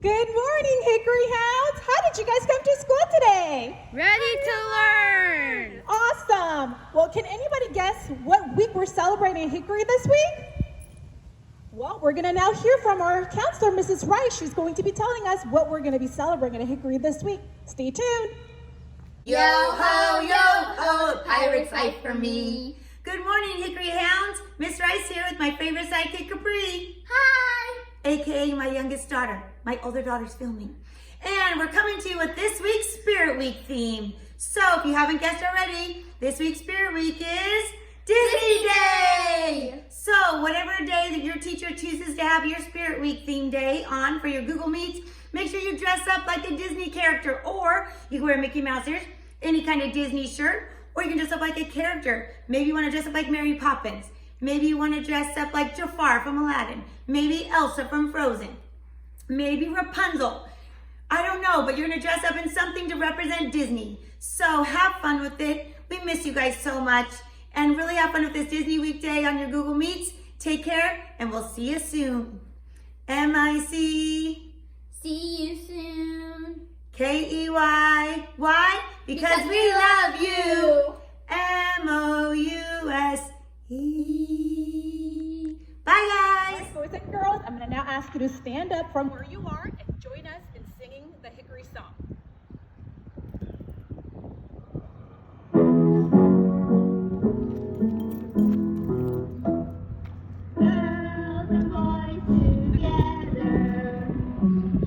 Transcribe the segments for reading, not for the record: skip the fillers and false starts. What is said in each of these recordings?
Good morning, Hickory Hounds. How did you guys come to school today? Ready to learn. Awesome. Well, can anybody guess what week we're celebrating in Hickory this week? Well, we're going to now hear from our counselor, Mrs. Rice. She's going to be telling us what we're going to be celebrating in Hickory this week. Stay tuned. Yo ho, a pirate's life for me. Good morning, Hickory Hounds. Miss Rice here with my favorite sidekick, Capri. Hi. AKA my youngest daughter. My older daughter's filming. And we're coming to you with this week's Spirit Week theme. So if you haven't guessed already, this week's Spirit Week is Disney Day. So whatever day that your teacher chooses to have your Spirit Week theme day on for your Google Meets, make sure you dress up like a Disney character, or you can wear Mickey Mouse ears, any kind of Disney shirt, or you can dress up like a character. Maybe you want to dress up like Mary Poppins. Maybe you want to dress up like Jafar from Aladdin. Maybe Elsa from Frozen. Maybe Rapunzel. I don't know, but you're going to dress up in something to represent Disney. So have fun with it. We miss you guys so much. And really have fun with this Disney Weekday on your Google Meets. Take care, and we'll see you soon. M-I-C. See you soon. K-E-Y. Why? Because we love you. M-O-U-S-E. Bye, guys. Boys and girls, I'm going to now ask you to stand up from where you are and join us in singing the Hickory song. Girls and boys together,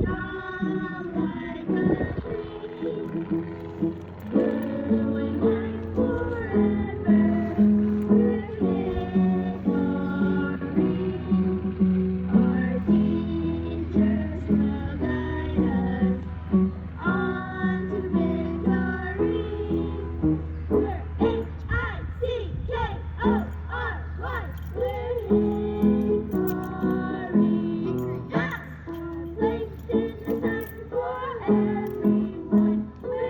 strong like a tree, blue and white forever, we're Hickory. Our teachers will guide us on to victory. We're H-I-C-K-O-R-Y. We're Hickory. House placed in the sun for everyone. We're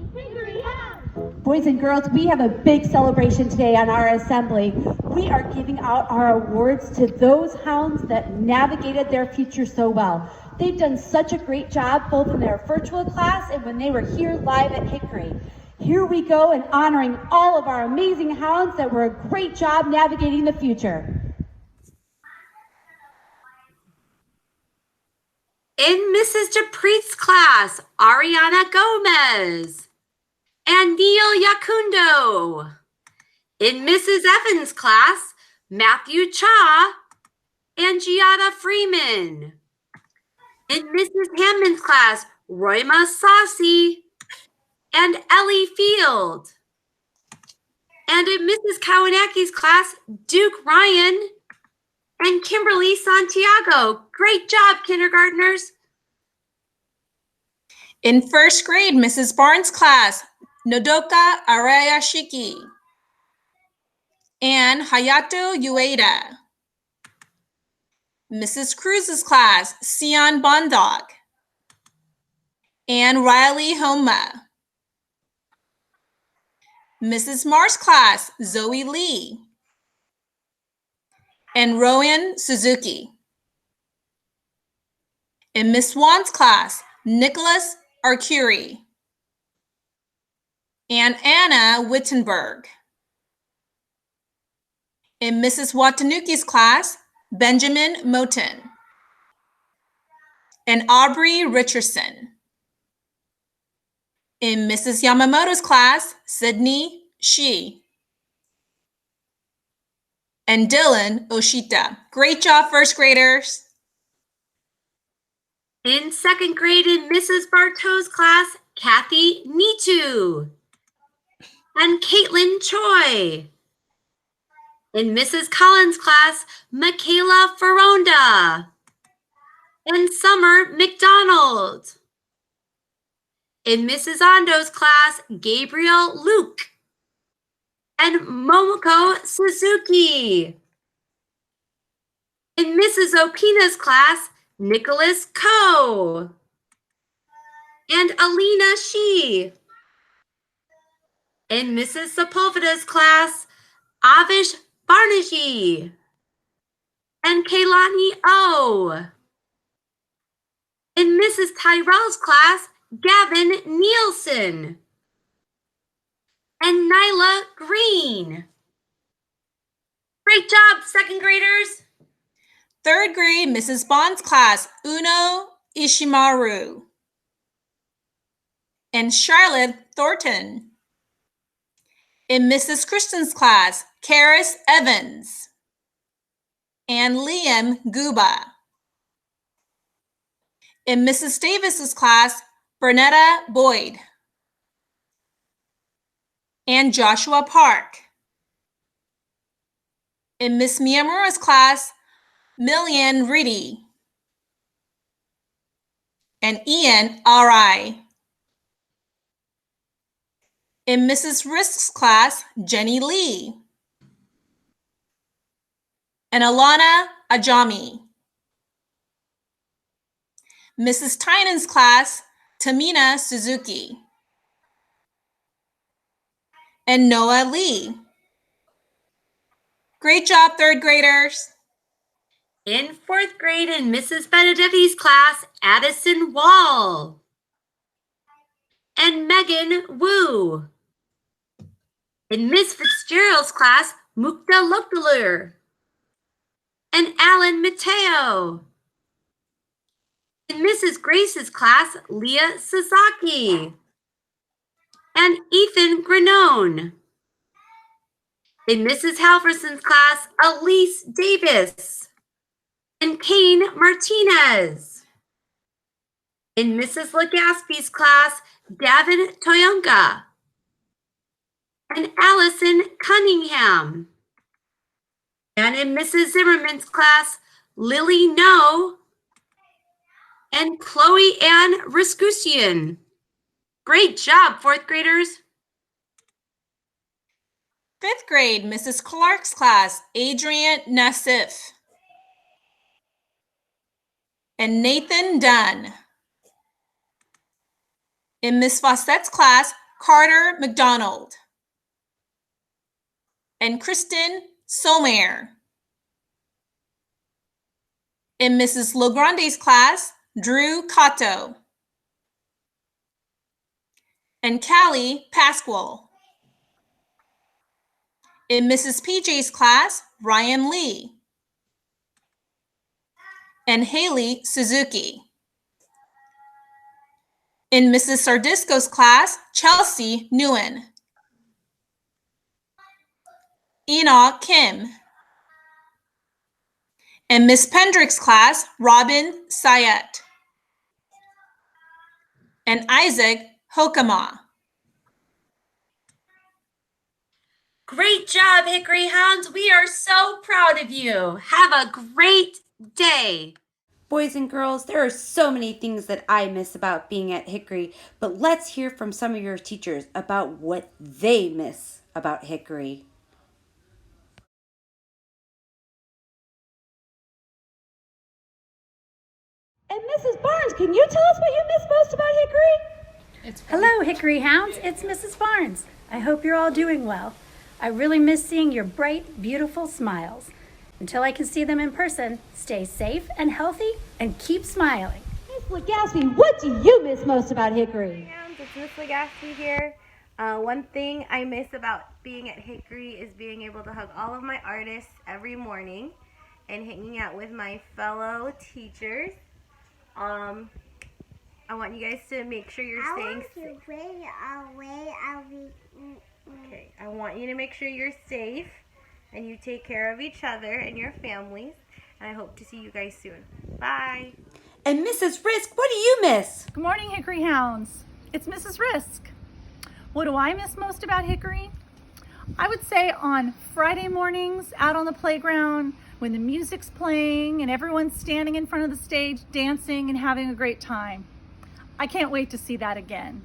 Hickory. Hickory House. Boys and girls, we have a big celebration today on our assembly. We are giving out our awards to those hounds that navigated their future so well. They've done such a great job both in their virtual class and when they were here live at Hickory. Here we go in honoring all of our amazing hounds that were a great job navigating the future. In Mrs. Dupree's class, Ariana Gomez and Neil Yakundo. In Mrs. Evans' class, Matthew Cha and Giada Freeman. In Mrs. Hammond's class, Roima Sassi and Ellie Field. And in Mrs. Kawanaki's class, Duke Ryan and Kimberly Santiago. Great job, kindergartners. In first grade, Mrs. Barnes' class, Nodoka Arayashiki and Hayato Ueda. Mrs. Cruz's class, Sion Bondog and Riley Homa. Mrs. Mar's class, Zoe Lee and Rowan Suzuki. In Miss Swan's class, Nicholas Arcuri and Anna Wittenberg. In Mrs. Watanuki's class, Benjamin Moten and Aubrey Richardson. In Mrs. Yamamoto's class, Sydney Shi and Dylan Oshita. Great job, first graders. In second grade, in Mrs. Bartow's class, Kathy Nitu and Caitlin Choi. In Mrs. Collins' class, Michaela Ferronda and Summer McDonald. In Mrs. Ondo's class, Gabriel Luke and Momoko Suzuki. In Mrs. Opina's class, Nicholas Coe and Alina Shi. In Mrs. Sepulveda's class, Avish Barnaji and Kaylani O. In Mrs. Tyrell's class, Gavin Nielsen and Nyla Green. Great job, second graders. Third grade, Mrs. Bond's class, Uno Ishimaru and Charlotte Thornton. In Mrs. Christian's class, Karis Evans and Liam Guba. In Mrs. Davis's class, Bernetta Boyd and Joshua Park. In Miss Miyamura's class, Millian Riddy and Ian R.I. In Mrs. Risk's class, Jenny Lee and Alana Ajami. Mrs. Tynan's class, Tamina Suzuki and Noah Lee. Great job, third graders. In fourth grade, in Mrs. Benedetti's class, Addison Wall and Megan Wu. In Miss Fitzgerald's class, Mukta Lokdalur and Alan Mateo. In Mrs. Grace's class, Leah Sasaki and Ethan Granone. In Mrs. Halverson's class, Elise Davis and Kane Martinez. In Mrs. Legaspi's class, Gavin Toyonka and Allison Cunningham. And in Mrs. Zimmerman's class, Lily No and Chloe Ann Riscusian. Great job, fourth graders. Fifth grade, Mrs. Clark's class, Adrian Nassif and Nathan Dunn. In Miss Fawcett's class, Carter McDonald and Kristen Somer. In Mrs. Logrande's class, Drew Cotto and Callie Pasquale. In Mrs. PJ's class, Ryan Lee and Haley Suzuki. In Mrs. Sardisco's class, Chelsea Nguyen, Enoch Kim. In Miss Pendrick's class, Robin Sayet and Isaac Hokama. Great job, Hickory Hounds. We are so proud of you. Have a great day. Boys and girls, there are so many things that I miss about being at Hickory, but let's hear from some of your teachers about what they miss about Hickory. And Mrs. Barnes, can you tell us what you miss most about Hickory? Hello, Hickory Hounds. It's Mrs. Barnes. I hope you're all doing well. I really miss seeing your bright, beautiful smiles. Until I can see them in person, stay safe and healthy and keep smiling. Miss Legaspi, what do you miss most about Hickory? It's Miss Legaspi here. One thing I miss about being at Hickory is being able to hug all of my artists every morning and hanging out with my fellow teachers. I want you guys to make sure you're staying safe. Okay, I want you to make sure you're safe and you take care of each other and your families. And I hope to see you guys soon. Bye. And Mrs. Risk, what do you miss? Good morning, Hickory Hounds. It's Mrs. Risk. What do I miss most about Hickory? I would say on Friday mornings out on the playground when the music's playing and everyone's standing in front of the stage dancing and having a great time. I can't wait to see that again.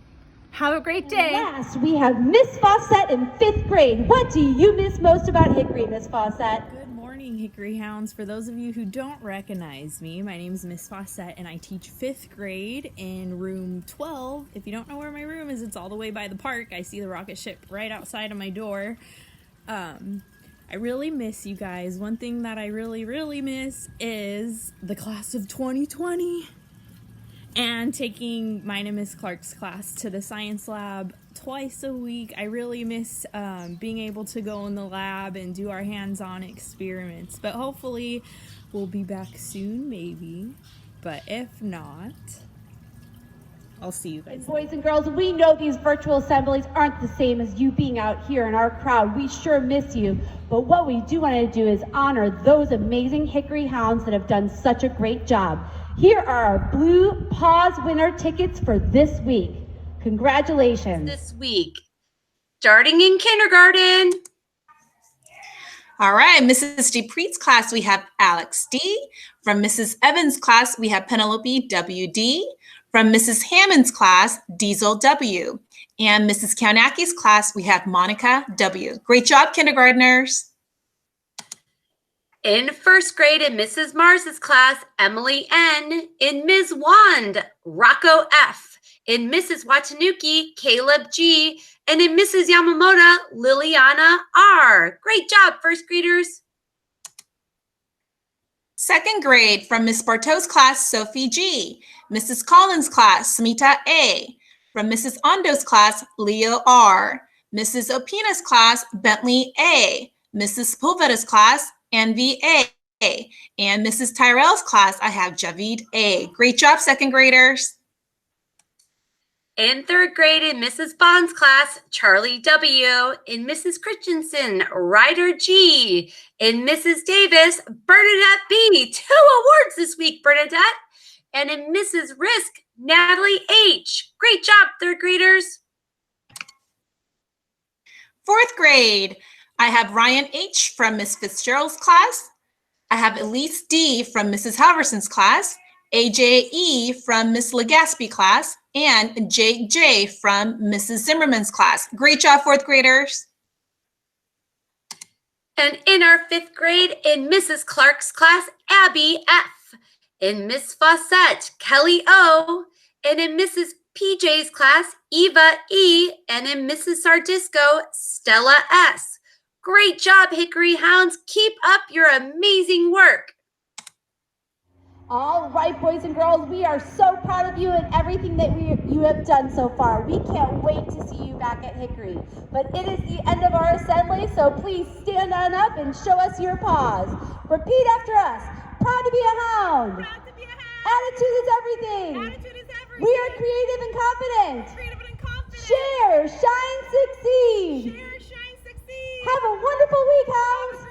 Have a great day. Last, we have Miss Fawcett in 5th grade. What do you miss most about Hickory, Miss Fawcett? Good morning, Hickory Hounds. For those of you who don't recognize me, my name is Miss Fawcett and I teach 5th grade in room 12. If you don't know where my room is, it's all the way by the park. I see the rocket ship right outside of my door. I I really miss you guys. One thing that I really miss is the class of 2020 and taking mine and Miss Clark's class to the science lab twice a week. I really miss being able to go in the lab and do our hands-on experiments, but hopefully we'll be back soon, maybe. But if not, I'll see you guys. And boys and girls, we know these virtual assemblies aren't the same as you being out here in our crowd. We sure miss you. But what we do want to do is honor those amazing Hickory Hounds that have done such a great job. Here are our Blue Paws winner tickets for this week. Congratulations. This week, starting in kindergarten. All right, Mrs. Dupree's class, we have Alex D. From Mrs. Evans' class, we have Penelope W.D. From Mrs. Hammond's class, Diesel W. And Mrs. Kaunacki's class, we have Monica W. Great job, kindergartners. In first grade, in Mrs. Mars's class, Emily N. In Ms. Wand, Rocco F. In Mrs. Watanuki, Caleb G. And in Mrs. Yamamoto, Liliana R. Great job, first graders. Second grade, from Miss Bartow's class, Sophie G. Mrs. Collins' class, Smita A. From Mrs. Ondo's class, Leo R. Mrs. Opina's class, Bentley A. Mrs. Sepulveda's class, Envy A. And Mrs. Tyrell's class, I have Javid A. Great job, second graders. In third grade, in Mrs. Bond's class, Charlie W. In Mrs. Christensen, Ryder G. In Mrs. Davis, Bernadette B. 2 awards this week, Bernadette. And in Mrs. Risk, Natalie H. Great job, third graders. Fourth grade, I have Ryan H. from Miss Fitzgerald's class. I have Elise D. from Mrs. Halverson's class. AJ E. from Miss Legaspi class, and Jake J. from Mrs. Zimmerman's class. Great job, fourth graders. And in our fifth grade, in Mrs. Clark's class, Abby F. In Miss Fawcett, Kelly O. And in Mrs. PJ's class, Eva E. And in Mrs. Sardisco, Stella S. Great job, Hickory Hounds. Keep up your amazing work. All right, boys and girls, we are so proud of you and everything that you have done so far. We can't wait to see you back at Hickory. But it is the end of our assembly, so please stand on up and show us your paws. Repeat after us. Proud to be a hound. Proud to be a hound. Attitude is everything. Attitude is everything. We are creative and confident. Creative and confident. Share, shine, succeed. Share, shine, succeed. Have a wonderful week, hounds.